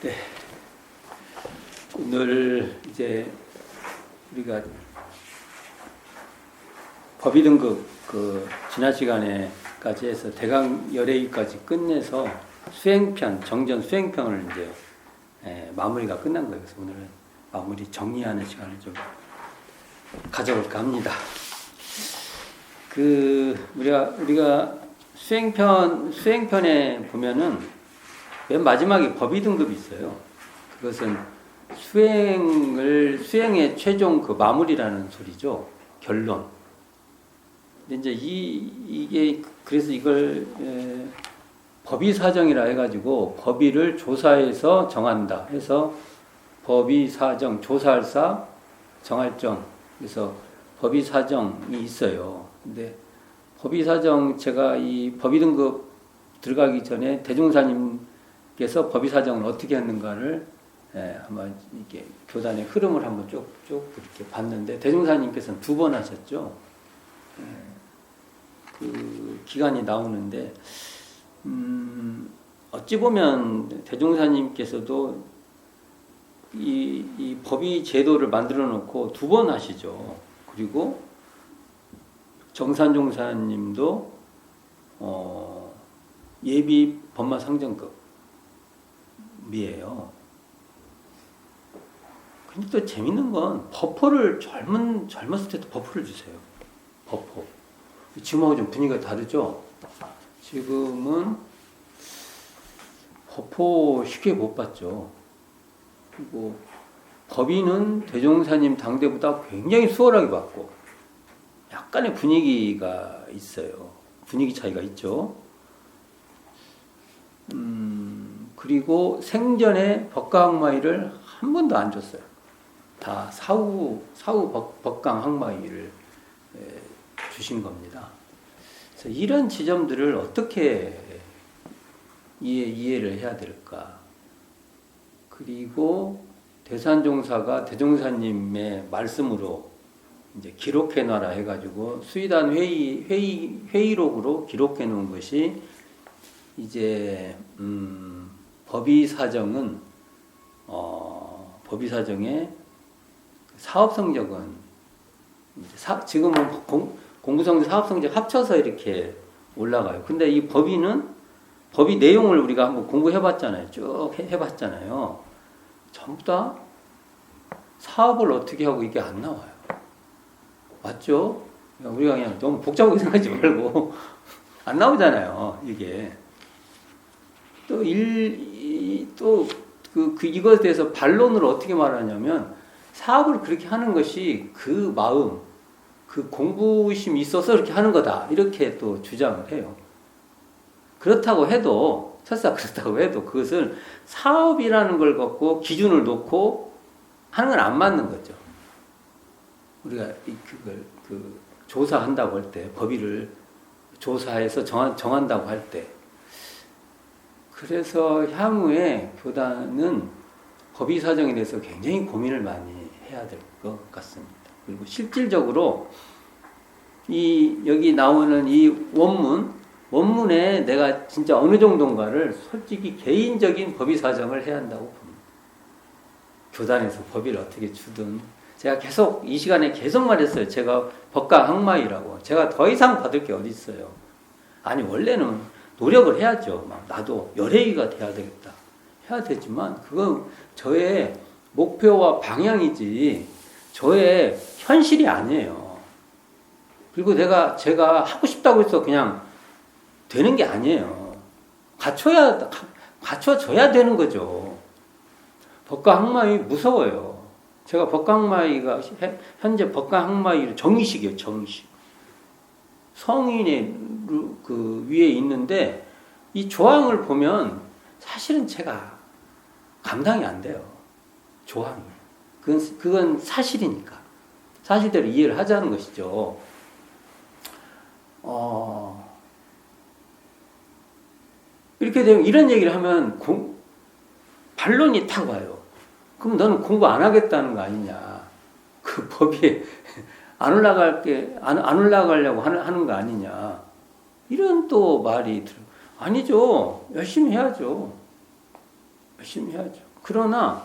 네. 오늘 이제 우리가 법의 등급 지난 시간에까지 해서 대강 열애기까지 끝내서 수행편, 정전 수행편을 이제 마무리가 끝난 거예요. 그래서 오늘은 마무리 정리하는 시간을 좀 가져볼까 합니다. 우리가 수행편에 보면은 맨 마지막에 법의 등급이 있어요. 그것은 수행의 최종 마무리라는 소리죠. 결론. 근데 이제 그래서 이걸 법의 사정이라 해가지고 법의를 조사해서 정한다 해서 법의 사정, 조사할사, 정할정. 그래서 법의 사정이 있어요. 근데 법의 사정, 제가 이 법의 등급 들어가기 전에 대종사님께서 법의 사정을 어떻게 했는가를 한번 이렇게 교단의 흐름을 한번 쭉 이렇게 봤는데, 대종사님께서는 2번 하셨죠. 그 기간이 나오는데, 어찌 보면 대종사님께서도 이 법의 제도를 만들어 놓고 2번 하시죠. 그리고 정산종사님도 예비 법마 상정급이에요. 근데 또 재밌는 건 법포를 젊었을 때도 법포를 주세요. 법포. 지금하고 좀 분위기가 다르죠? 지금은 법포 쉽게 못 받죠. 그리고 법의는 대종사님 당대보다 굉장히 수월하게 받고, 약간의 분위기가 있어요. 분위기 차이가 있죠. 그리고 생전에 법가항마의를 한 번도 안 줬어요. 다 사후 법강항마의를 주신 겁니다. 그래서 이런 지점들을 어떻게 이해를 해야 될까? 그리고 대산종사가 대종사님의 말씀으로 이제 기록해놔라 해가지고 수의단 회의록으로 기록해놓은 것이 이제 법의 사정은 법의 사정의 사업 성적은 지금은 공부 성적, 사업 성적 합쳐서 이렇게 올라가요. 근데 이 법의 내용을 우리가 한번 공부해봤잖아요. 쭉 해봤잖아요. 전부 다 사업을 어떻게 하고 이게 안 나와요. 맞죠? 우리가 그냥 너무 복잡하게 생각하지 말고 안 나오잖아요. 이게 이것에 대해서 반론으로 어떻게 말하냐면, 사업을 그렇게 하는 것이 그 마음, 그 공부심이 있어서 이렇게 하는 거다, 이렇게 또 주장을 해요. 그렇다고 해도, 설사 그렇다고 해도 그것을 사업이라는 걸 갖고 기준을 놓고 하는 건 안 맞는 거죠. 우리가 조사한다고 할 때, 법의를 조사해서 정한다고 할 때, 그래서 향후에 교단은 법의 사정에 대해서 굉장히 고민을 많이 해야 될 것 같습니다. 그리고 실질적으로 여기 나오는 이 원문에 내가 진짜 어느 정도인가를 솔직히 개인적인 법의 사정을 해야 한다고 봅니다. 교단에서 법의를 어떻게 주든, 제가 계속 이 시간에 계속 말했어요. 제가 법강항마의라고. 제가 더 이상 받을 게 어디 있어요. 아니, 원래는 노력을 해야죠. 나도 열애기가 돼야 되겠다, 해야 되지만 그건 저의 목표와 방향이지 저의 현실이 아니에요. 그리고 제가 하고 싶다고 해서 그냥 되는 게 아니에요. 갖춰져야 되는 거죠. 법강항마의 무서워요. 제가 법강항마의가 현재 법강항마의 정의식이에요. 정의식. 성인의 그 위에 있는데, 이 조항을 보면 사실은 제가 감당이 안 돼요. 조항이. 그건 사실이니까. 사실대로 이해를 하자는 것이죠. 이렇게 되면, 이런 얘기를 하면 반론이 탁 와요. 그럼 너는 공부 안 하겠다는 거 아니냐. 그 법에 안 올라가려고 하는 거 아니냐. 이런 또 말이 아니죠. 열심히 해야죠. 열심히 해야죠. 그러나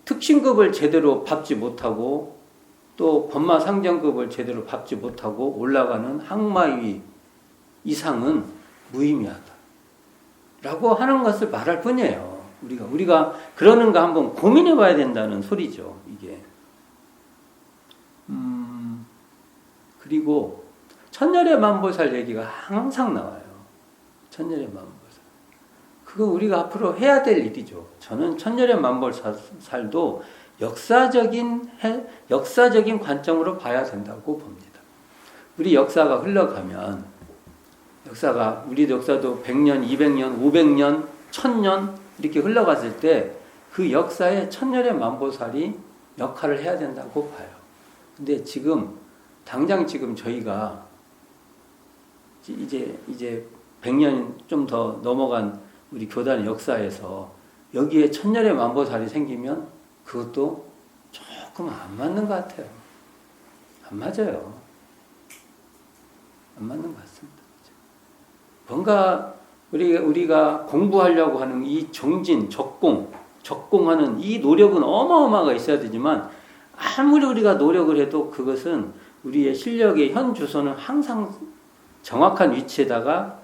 특신급을 제대로 밟지 못하고 또 법마상정급을 제대로 밟지 못하고 올라가는 항마위 이상은 무의미하다 라고 하는 것을 말할 뿐이에요. 우리가 그러는가 한번 고민해 봐야 된다는 소리죠. 이게. 그리고 천년의 만보살 얘기가 항상 나와요. 천년의 만보살. 그거 우리가 앞으로 해야 될 일이죠. 저는 천년의 만보살도 역사적인 관점으로 봐야 된다고 봅니다. 우리 역사가 흘러가면 우리 역사도 100년, 200년, 500년, 1000년 이렇게 흘러갔을 때 그 역사에 천년의 만보살이 역할을 해야 된다고 봐요. 근데 당장 저희가 이제 100년 좀 더 넘어간 우리 교단의 역사에서 여기에 천년의 만보살이 생기면 그것도 조금 안 맞는 것 같아요. 안 맞아요. 안 맞는 것 같습니다. 뭔가 우리가 공부하려고 하는 이 정진, 적공하는 이 노력은 어마어마하게 있어야 되지만 아무리 우리가 노력을 해도 그것은 우리의 실력의 현 주소는 항상 정확한 위치에다가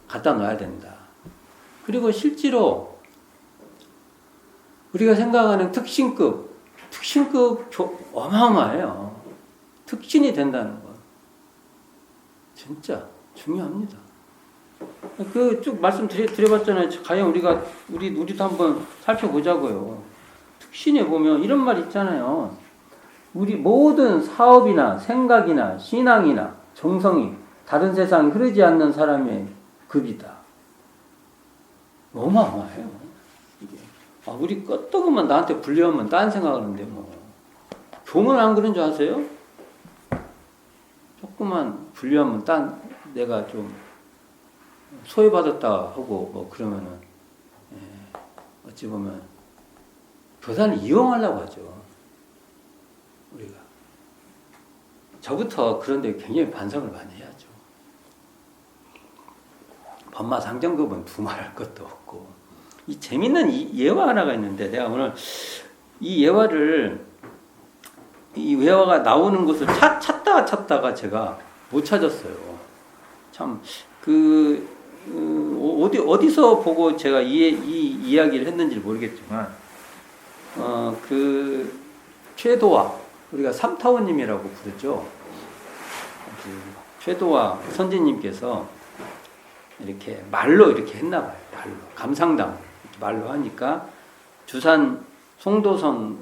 갖다 놔야 된다. 그리고 실제로 우리가 생각하는 특신급 어마어마해요. 특신이 된다는 거 진짜 중요합니다. 쭉 말씀드려봤잖아요. 과연 우리도 한번 살펴보자고요. 특신에 보면 이런 말 있잖아요. 우리 모든 사업이나 생각이나 신앙이나 정성이 다른 세상에 흐르지 않는 사람의 급이다. 어마어마해요. 이게. 우리 껐더구만 나한테 불려오면 딴 생각하는데 교문 안 그런 줄 아세요? 조금만 불려오면 내가 좀 소외받았다 하고 그러면은 어찌 보면 교단을 이용하려고 하죠. 우리가 저부터 그런데 굉장히 반성을 많이 해야죠. 법마상정급은 두말할 것도 없고 이 재밌는 예화 하나가 있는데 내가 오늘 이 예화가 나오는 것을 찾다가 제가 못 찾았어요. 참 어디서 보고 제가 이 이야기를 했는지 모르겠지만 최도화 우리가 삼타원님이라고 부르죠. 최도화 선지님께서 이렇게 말로 이렇게 했나 봐요. 말로 감상담 말로 하니까 주산 송도선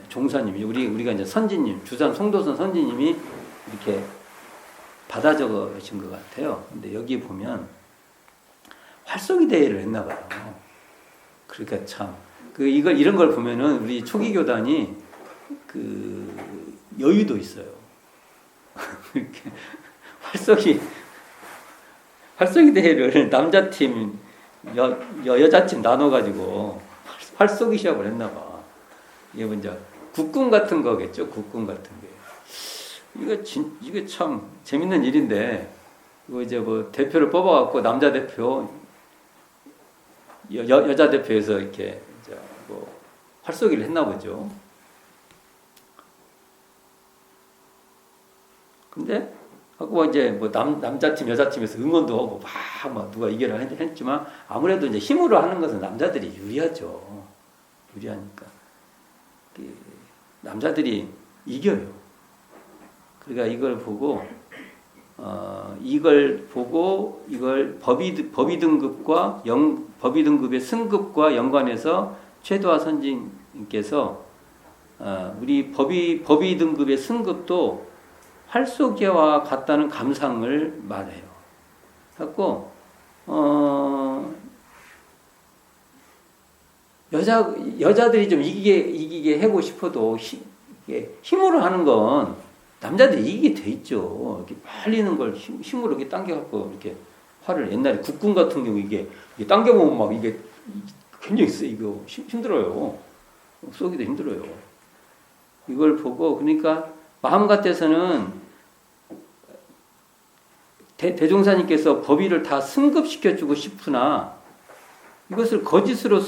종사님이 우리가 이제 선지님 주산 송도선 선지님이 이렇게 받아 적으신 것 같아요. 근데 여기 보면 활쏘기 대회를 했나 봐요. 그러니까 참 이런 걸 보면은 우리 초기 교단이 여유도 있어요. 이렇게 활쏘기 대회를 남자팀 여자팀 나눠가지고 활쏘기 시합을 했나 봐. 이게 먼저 국군 같은 거겠죠. 국군 같은 게. 이거 참 재밌는 일인데, 이거 이제 대표를 뽑아갖고 남자 대표, 여자 대표에서 이렇게 이제 활쏘기를 했나 보죠. 근데 하고 이제 남자팀 여자팀에서 응원도 하고 막 누가 이겨라 했지만 아무래도 이제 힘으로 하는 것은 남자들이 유리하죠. 유리하니까 남자들이 이겨요. 그러니까 이걸 보고 이걸 법의 등급의 승급과 연관해서 최도화 선지님께서 우리 법의 등급의 승급도 활쏘기와 같다는 감상을 말해요. 그래서 여자들이 좀 이기게 하고 싶어도 힘으로 하는 건 남자들이 이기게 돼 있죠. 이렇게 빨리는 걸 힘으로 이렇게 당겨갖고 이렇게 활을 옛날에 국군 같은 경우 이게 당겨보면 막 이게 굉장히 세 이거 힘들어요. 쏘기도 힘들어요. 이걸 보고 그러니까 마음 같아서는 대종사님께서 법의를 다 승급시켜주고 싶으나 이것을 거짓으로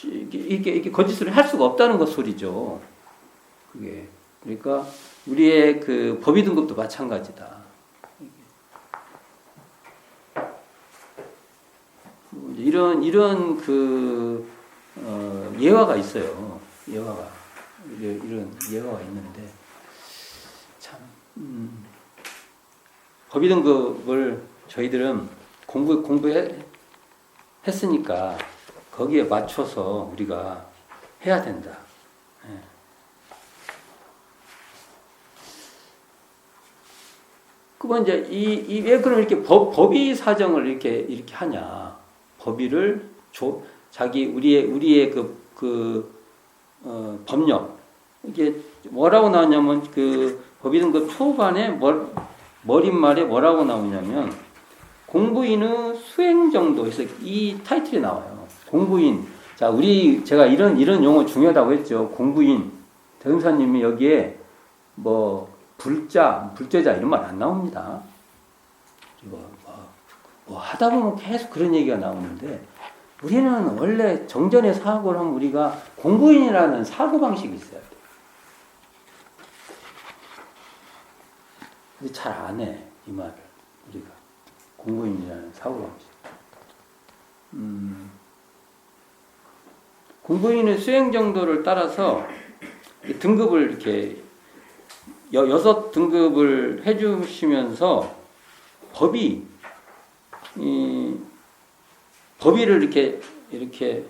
이게 거짓으로 할 수가 없다는 것 소리죠. 그게. 그러니까 우리의 그 법의 등급도 마찬가지다. 이런 그 예화가 있어요. 이런 예화가 있는데 참 법의 등급을 저희들은 공부했으니까 거기에 맞춰서 우리가 해야 된다. 예. 그건 이제 왜 그럼 이렇게 법의 사정을 이렇게 하냐? 법의를 자기 우리의 법력 이게 뭐라고 나오냐면 그 법의 등급 초반에 머릿말에 뭐라고 나오냐면 공부인의 수행 정도에서 이 타이틀이 나와요. 공부인. 자, 제가 이런 용어 중요하다고 했죠. 공부인. 대금사님이 여기에 뭐 불제자 이런 말 안 나옵니다. 뭐 하다 보면 계속 그런 얘기가 나오는데 우리는 원래 정전의 사고를 하면 우리가 공부인이라는 사고방식이 있어야 돼. 근데 잘 안 해, 이 말을. 우리가. 공부인이라는 사고방식. 공부인의 수행 정도를 따라서 등급을 이렇게 6등급을 해주시면서 법의를 이렇게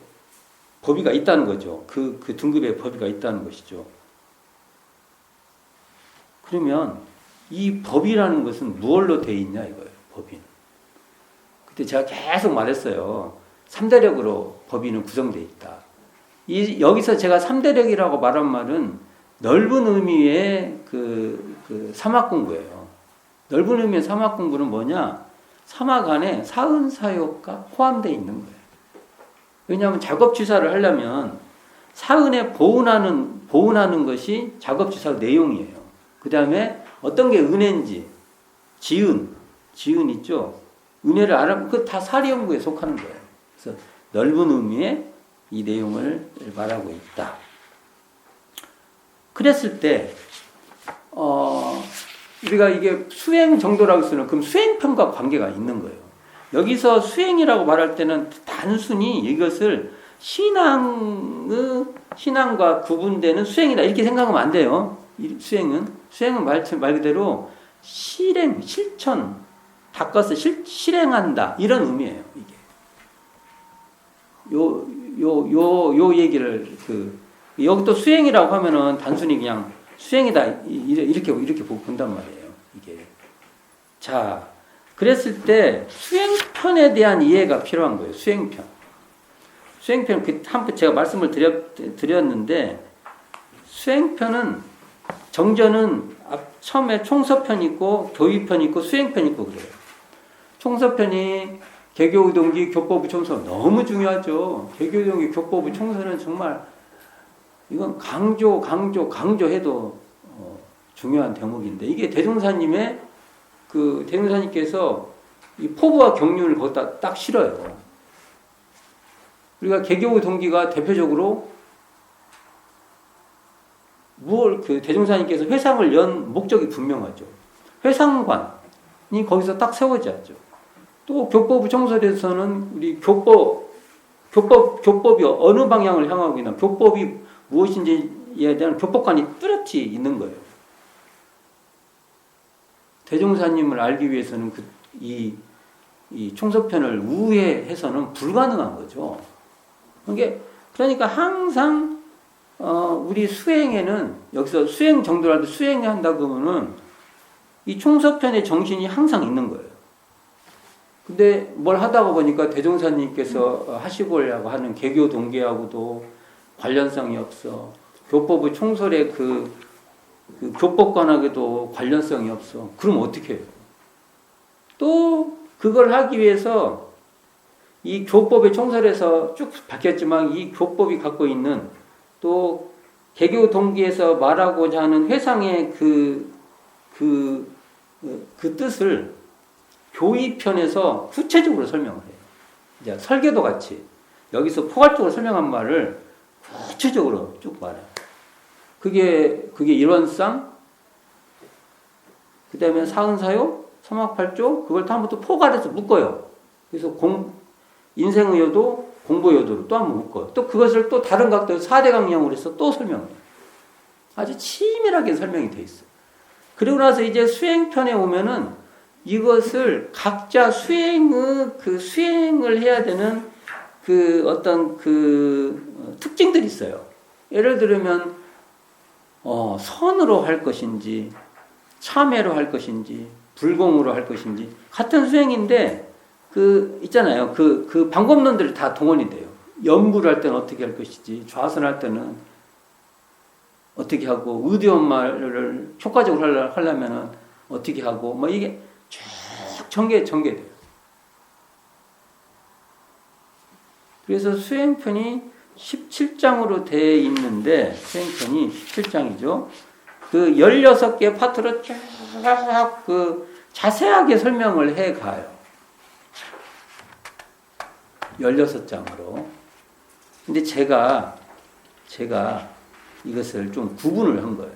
법의가 있다는 거죠. 그 등급에 법의가 있다는 것이죠. 그러면 이 법이라는 것은 무엇로 되어 있냐 이거예요. 법의는. 그때 제가 계속 말했어요. 3대력으로 법의는 구성되어 있다. 여기서 제가 3대력이라고 말한 말은 넓은 의미의 그 사막공부예요. 넓은 의미의 사막공부는 뭐냐? 사막 안에 사은사욕가 포함되어 있는 거예요. 왜냐하면 작업취사를 하려면 사은에 보은하는 것이 작업취사 내용이에요. 그 다음에 어떤 게 은혜인지, 지은 있죠? 은혜를 알아보면 그거 다 사리연구에 속하는 거예요. 그래서 넓은 의미의 이 내용을 말하고 있다. 그랬을 때, 우리가 이게 수행 정도라고 쓰는 그럼 수행편과 관계가 있는 거예요. 여기서 수행이라고 말할 때는 단순히 이것을 신앙과 구분되는 수행이다 이렇게 생각하면 안 돼요. 수행은 말 그대로 실천, 바꿔서 실행한다 이런 의미예요. 이게 요 얘기를 여기 또 수행이라고 하면은 단순히 그냥 수행이다 이렇게 본단 말이에요. 이게 자 그랬을 때 수행편에 대한 이해가 필요한 거예요. 수행편 한번 제가 말씀을 드렸는데 수행편은 정전은 처음에 총서편 있고 교의편 있고 수행편 있고 그래요. 총서편이 개교우동기 교법부 총서 너무 중요하죠. 개교우동기 교법부 총서는 정말 이건 강조해도 중요한 대목인데 이게 대종사님께서 이 포부와 경륜을 거기다 딱 실어요. 우리가 개교우 동기가 대표적으로 대종사님께서 회상을 연 목적이 분명하죠. 회상관이 거기서 딱 세워져야죠. 또 교법부 총설에서는 우리 교법이 어느 방향을 향하고 있나, 교법이 무엇인지에 대한 교법관이 뚜렷이 있는 거예요. 대종사님을 알기 위해서는 이 총서편을 우회해서는 불가능한 거죠. 그러니까 항상 우리 수행에는 여기서 수행 정도라도 수행한다고 하면은 이 총서편의 정신이 항상 있는 거예요. 근데 뭘 하다가 보니까 대종사님께서 하시고려고 하는 개교 동기하고도 관련성이 없어. 교법의 총설의 그 교법관하고도 관련성이 없어. 그럼 어떻게 해요? 또 그걸 하기 위해서 이 교법의 총설에서 쭉 밝혔지만 이 교법이 갖고 있는 또 개교 동기에서 말하고자 하는 회상의 그 뜻을 교의편에서 구체적으로 설명을 해요. 이제 설계도 같이 여기서 포괄적으로 설명한 말을 구체적으로 쭉 말해요. 그게 일원상, 그 다음에 사은사요, 삼학팔조, 그걸 또 한 번 또 포괄해서 묶어요. 그래서 인생의요도, 공부의요도로 또 한 번 묶어요. 또 그것을 또 다른 각도에서 4대 강령으로 해서 또 설명해요. 아주 치밀하게 설명이 돼 있어요. 그리고 나서 이제 수행편에 오면은 이것을 각자 수행을 해야 되는 어떤 특징들이 있어요. 예를 들면, 선으로 할 것인지, 참회로 할 것인지, 불공으로 할 것인지, 같은 수행인데, 있잖아요. 방법론들이 다 동원이 돼요. 연구를 할 때는 어떻게 할 것이지, 좌선할 때는 어떻게 하고, 의디엄말을 효과적으로 하려면은 어떻게 하고, 뭐 이게 쭉 전개돼요. 그래서 수행편이 17장으로 되어 있는데, 수행편이 17장이죠. 16개 파트로 쭉 자세하게 설명을 해 가요. 16장으로. 근데 제가 이것을 좀 구분을 한 거예요.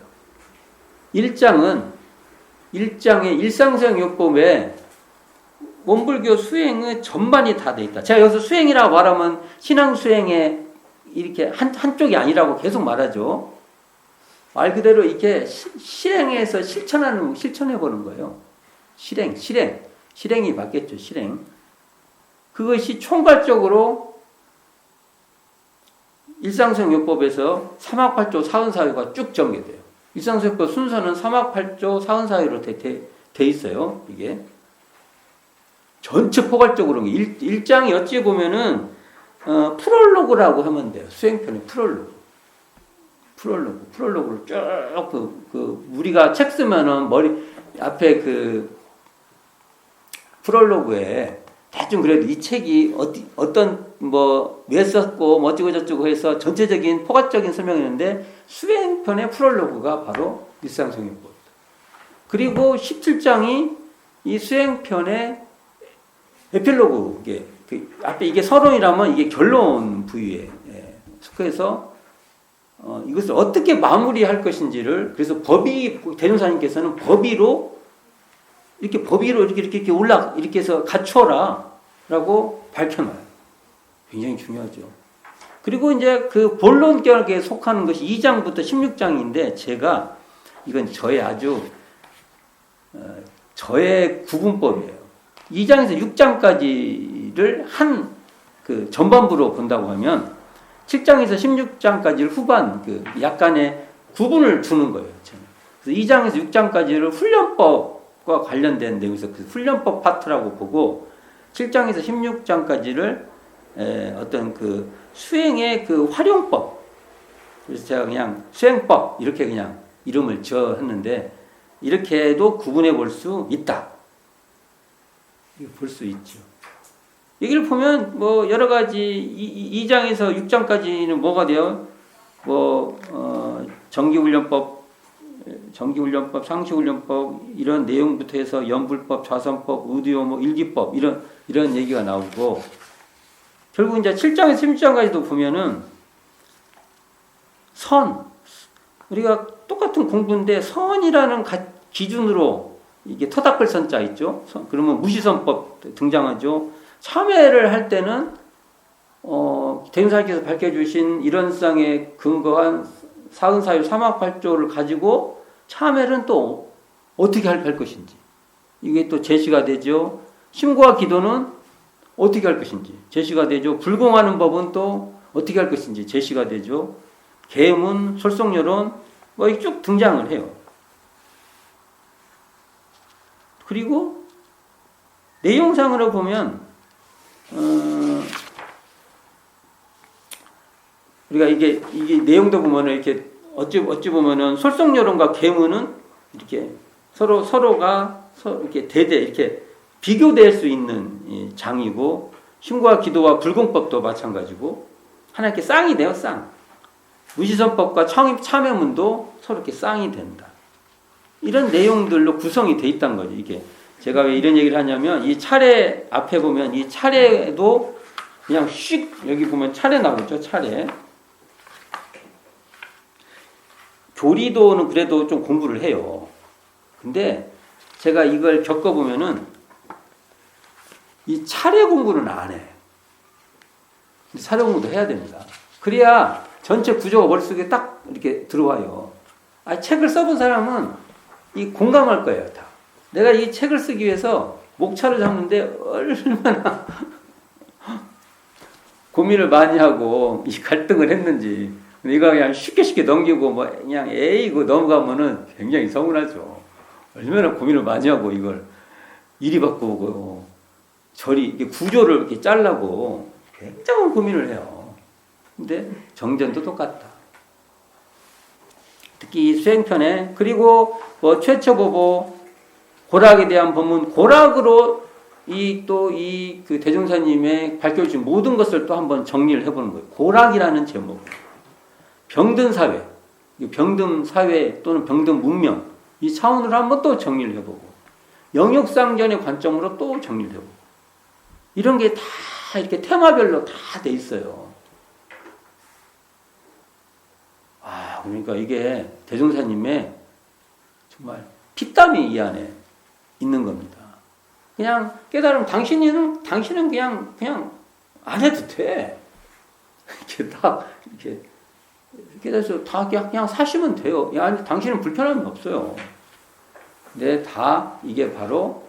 1장의 일상수행요법에 원불교 수행의 전반이 다 돼 있다. 제가 여기서 수행이라고 말하면 신앙수행에 이렇게 한쪽이 아니라고 계속 말하죠. 말 그대로 이렇게 실행해서 실천해보는 거예요. 실행이 맞겠죠, 실행. 그것이 총괄적으로 일상수행요법에서 삼학팔조 사은사유가 쭉 전개돼요. 일상수행요법 순서는 삼학팔조 사은사유로 돼 있어요, 이게. 전체 포괄적으로 1장이 어찌 보면은 프롤로그라고 하면 돼요. 수행편의 프롤로그를 쭉 우리가 책 쓰면은 머리 앞에 프롤로그에 대충 그래도 이 책이 어떤 왜 썼고 뭐 어쩌고 저쩌고 해서 전체적인 포괄적인 설명이었는데 수행편의 프롤로그가 바로 일상수행요법입니다. 그리고 17장이 이 수행편의 에필로그, 앞에 이게 서론이라면 이게 결론 부위에 속해서 이것을 어떻게 마무리할 것인지를, 그래서 대종사님께서는 법의로 이렇게 해서 갖춰라 라고 밝혀놔요. 굉장히 중요하죠. 그리고 이제 본론격에 속하는 것이 2장부터 16장인데 이건 저의 구분법이에요. 2장에서 6장까지를 전반부로 본다고 하면 7장에서 16장까지를 후반 약간의 구분을 두는 거예요. 그래서 2장에서 6장까지를 훈련법과 관련된 내용에서 훈련법 파트라고 보고 7장에서 16장까지를 어떤 수행의 활용법, 그래서 제가 그냥 수행법 이렇게 그냥 이름을 지었는데 이렇게도 구분해 볼 수 있다. 볼 수 있죠. 여기를 보면 여러 가지 2장에서 6장까지는 뭐가 돼요? 정기훈련법, 상시훈련법 이런 내용부터 해서 연불법, 좌선법, 의디오, 일기법 이런 얘기가 나오고 결국 이제 7장에서 16장까지도 보면은 우리가 똑같은 공부인데 선이라는 기준으로 이게 터닥을 선자 있죠. 그러면 무시선법 등장하죠. 참회를 할 때는 대종사님께서 밝혀주신 일원상에 근거한 사은사유 삼학팔조를 가지고 참회는 또 어떻게 할 것인지 이게 또 제시가 되죠. 심고와 기도는 어떻게 할 것인지 제시가 되죠. 불공하는 법은 또 어떻게 할 것인지 제시가 되죠. 계문, 솔성여론 쭉 등장을 해요. 그리고 내용상으로 보면 우리가 이게 내용도 보면은 이렇게 어찌 보면은 솔성여론과 계문은 이렇게 서로가 이렇게 이렇게 비교될 수 있는 장이고 심고와 기도와 불공법도 마찬가지고 하나 이렇게 쌍이 돼요. 쌍. 무시선법과 참회문도 서로 이렇게 쌍이 된다. 이런 내용들로 구성이 돼 있다는 거죠. 이게 제가 왜 이런 얘기를 하냐면 이 차례 앞에 보면 이 차례도 그냥 씩 여기 보면 차례 나오죠. 차례. 교리도는 그래도 좀 공부를 해요. 근데 제가 이걸 겪어보면은 이 차례 공부는 안 해. 차례 공부도 해야 됩니다. 그래야 전체 구조가 머릿속에 딱 이렇게 들어와요. 책을 써본 사람은 이 공감할 거예요, 다. 내가 이 책을 쓰기 위해서 목차를 잡는데 얼마나 고민을 많이 하고 이 갈등을 했는지. 이거 그냥 쉽게 넘기고 뭐 그냥 에이 이거 넘어가면은 굉장히 서운하죠. 얼마나 고민을 많이 하고 이걸 이리 바꾸고 저리 이렇게 구조를 이렇게 짜려고 굉장한 고민을 해요. 근데 정전도 똑같다. 특히 이 수행편에 그리고 뭐 최초보보 고락에 대한 법문 고락으로 그 대종사님의 밝혀주신 모든 것을 또 한번 정리를 해보는 거예요. 고락이라는 제목. 병든 사회, 병든 사회 또는 병든 문명 이 차원으로 한번 또 정리를 해보고 영육상전의 관점으로 또 정리를 해보고 이런 게 다 이렇게 테마별로 다 돼 있어요. 그러니까 이게 대종사님의 정말 피땀이 이 안에 있는 겁니다. 그냥 깨달으면 당신은 그냥 안 해도 돼. 이렇게 딱 이렇게 깨달아서 다 그냥 사시면 돼요. 아니 당신은 불편함이 없어요. 근데 다 이게 바로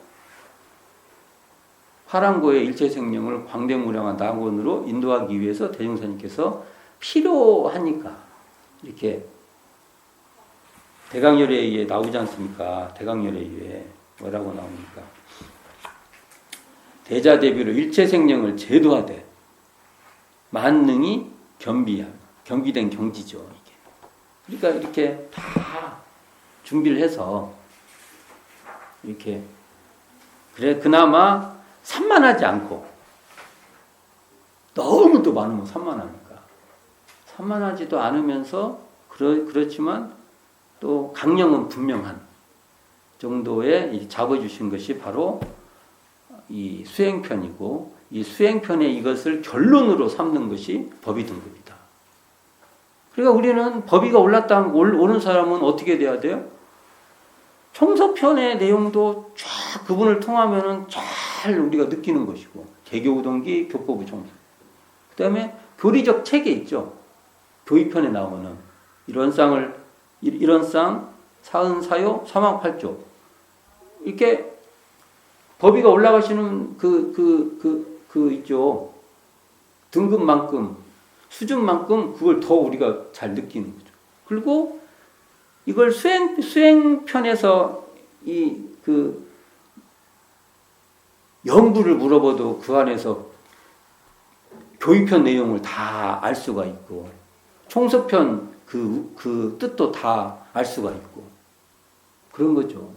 파랑고의 일체생명을 광대무량한 낙원으로 인도하기 위해서 대종사님께서 필요하니까 이렇게 대강열애에 나오지 않습니까? 대강열애에 뭐라고 나옵니까? 대자대비로 일체생명을 제도하되 만능이 경비된 경지죠. 이게. 그러니까 이렇게 다 준비를 해서 이렇게 그래 그나마 산만하지 않고 너무 또 많으면 산만하니까 산만하지도 않으면서 그렇지만 또 강령은 분명한 정도의 잡아주신 것이 바로 이 수행편이고 이 수행편에 이것을 결론으로 삼는 것이 법의 등급이다. 그러니까 우리는 법의가 올랐다 오는 사람은 어떻게 돼야 돼요? 총서편의 내용도 쫙 그분을 통하면은 잘 우리가 느끼는 것이고 개교우동기 교법의 총서. 그 다음에 교리적 체계 있죠. 교의편에 나오는 이런 쌍 사은사요 사망팔조 이렇게 법의가 올라가시는 그 있죠. 등급만큼 수준만큼 그걸 더 우리가 잘 느끼는 거죠. 그리고 이걸 수행편에서 연구를 물어봐도 그 안에서 교의편 내용을 다 알 수가 있고 총서편 그 뜻도 다 알 수가 있고 그런 거죠.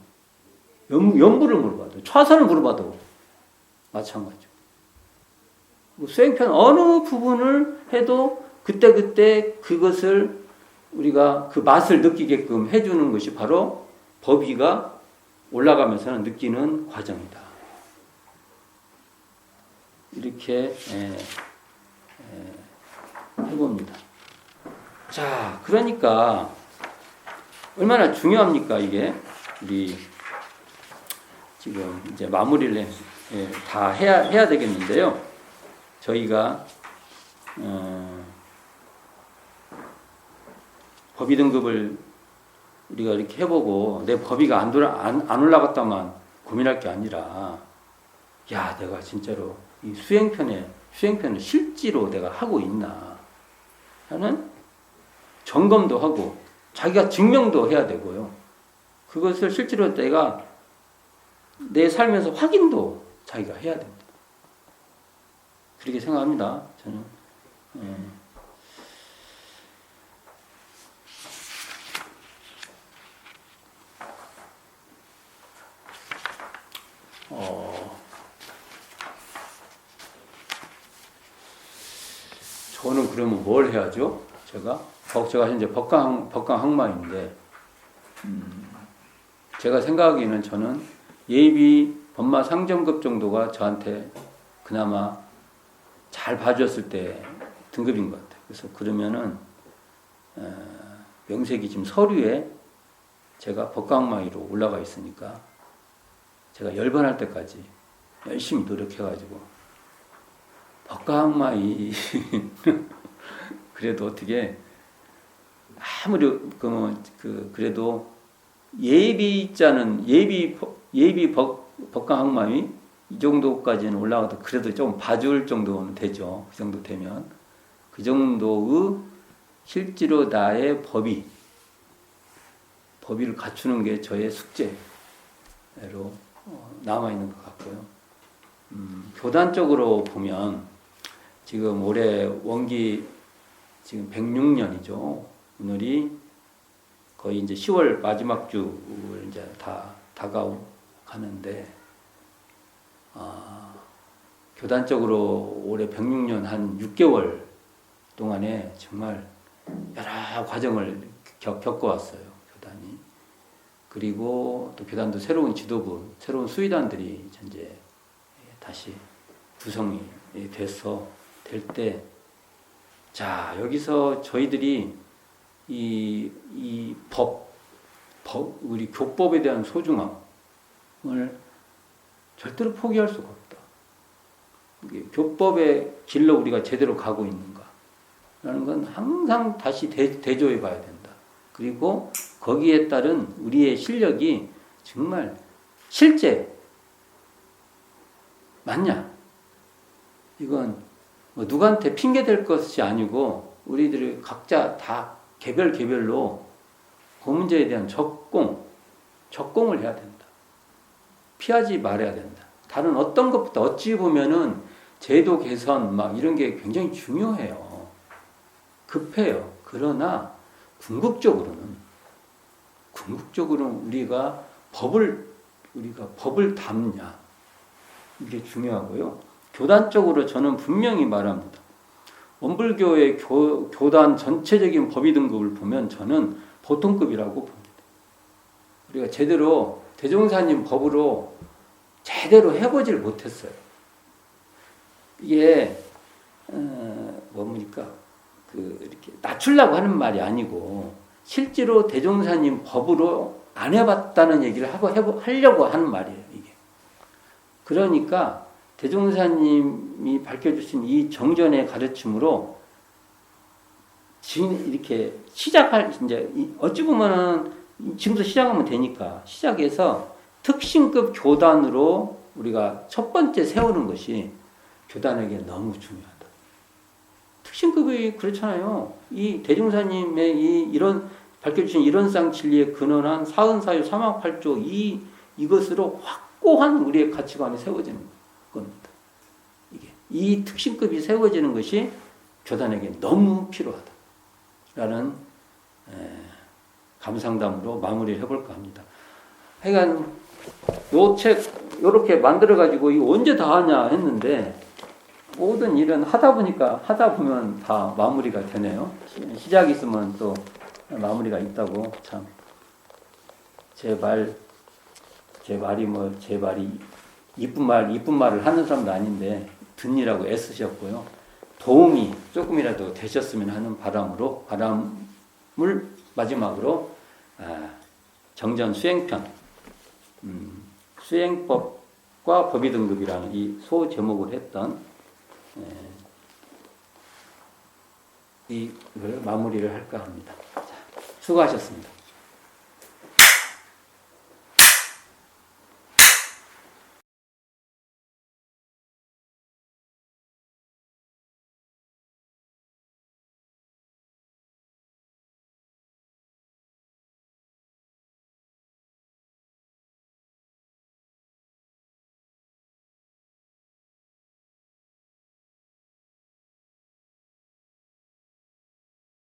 연구를 물어봐도 차선을 물어봐도 마찬가지죠. 수행편 어느 부분을 해도 그때 그것을 우리가 그 맛을 느끼게끔 해주는 것이 바로 법의가 올라가면서는 느끼는 과정이다. 이렇게 해봅니다. 자, 그러니까 얼마나 중요합니까 이게 우리 지금 이제 마무리를 다 해야 되겠는데요. 저희가 법의 등급을 우리가 이렇게 해보고 내 법의가 안 올라갔다만 고민할 게 아니라 야 내가 진짜로 이 수행편을 실제로 내가 하고 있나 하는 점검도 하고 자기가 증명도 해야 되고요. 그것을 실제로 내가 내 삶에서 확인도 자기가 해야 됩니다. 그렇게 생각합니다. 저는. 저는 그러면 뭘 해야죠? 제가 현재 법강 학마인데, 제가 생각하기에는 저는 예비 법마 상정급 정도가 저한테 그나마 잘 봐줬을 때 등급인 것 같아요. 그래서 그러면은 명색이 지금 서류에 제가 법강마이로 올라가 있으니까 제가 열반할 때까지 열심히 노력해가지고 법강마이 그래도 어떻게 아무리 그래도 예비자는 예비 법강학마이 이 정도까지는 올라가도 그래도 좀 봐줄 정도는 되죠. 그 정도 되면 그 정도의 실제로 나의 법위를 갖추는 게 저의 숙제로 남아 있는 것 같고요. 교단적으로 보면 지금 올해 원기 지금 106년이죠. 오늘이 거의 이제 10월 마지막 주를 이제 다 다가가는데, 교단적으로 올해 106년 한 6개월 동안에 정말 여러 과정을 겪어왔어요. 교단이. 그리고 또 교단도 새로운 지도부, 새로운 수의단들이 이제 다시 구성이 돼서 될 때, 자, 여기서 저희들이 우리 교법에 대한 소중함을 절대로 포기할 수가 없다. 교법의 길로 우리가 제대로 가고 있는가라는 건 항상 다시 대조해 봐야 된다. 그리고 거기에 따른 우리의 실력이 정말 실제 맞냐? 이건 뭐 누구한테 핑계 댈 것이 아니고 우리들이 각자 다 개별로 그 문제에 대한 적공을 해야 된다. 피하지 말아야 된다. 다른 어떤 것보다 어찌 보면은 제도 개선 막 이런 게 굉장히 중요해요. 급해요. 그러나 궁극적으로는 우리가 법을 담냐, 이게 중요하고요. 교단적으로 저는 분명히 말합니다. 원불교의 교단 전체적인 법위 등급을 보면 저는 보통급이라고 봅니다. 우리가 제대로 대종사님 법으로 제대로 해보질 못했어요. 이게 뭡니까? 이렇게 낮추려고 하는 말이 아니고 실제로 대종사님 법으로 안 해봤다는 얘기를 하려고 하는 말이에요. 이게. 그러니까 대종사님이 밝혀주신 이 정전의 가르침으로 이렇게 이제 어찌 보면은 지금도 시작하면 되니까 시작해서 특신급 교단으로 우리가 첫 번째 세우는 것이 교단에게 너무 중요하다. 특신급이 그렇잖아요. 이 대종사님의 이런 밝혀주신 이런상 진리에 근원한 사은사유 사망팔조 이것으로 확고한 우리의 가치관이 세워지는 겁니다. 이 특신급이 세워지는 것이 교단에게 너무 필요하다라는 감상담으로 마무리를 해볼까 합니다. 하여간 요 책 요렇게 만들어가지고 이거 언제 다 하냐 했는데 모든 일은 하다 보면 다 마무리가 되네요. 시작이 있으면 또 마무리가 있다고. 참 제 말이 이쁜 말을 하는 사람도 아닌데 듣느라고 애쓰셨고요. 도움이 조금이라도 되셨으면 하는 바람을 마지막으로 정전 수행편, 수행법과 법위 등급이라는 이 소 제목을 했던 이걸 마무리를 할까 합니다. 자, 수고하셨습니다.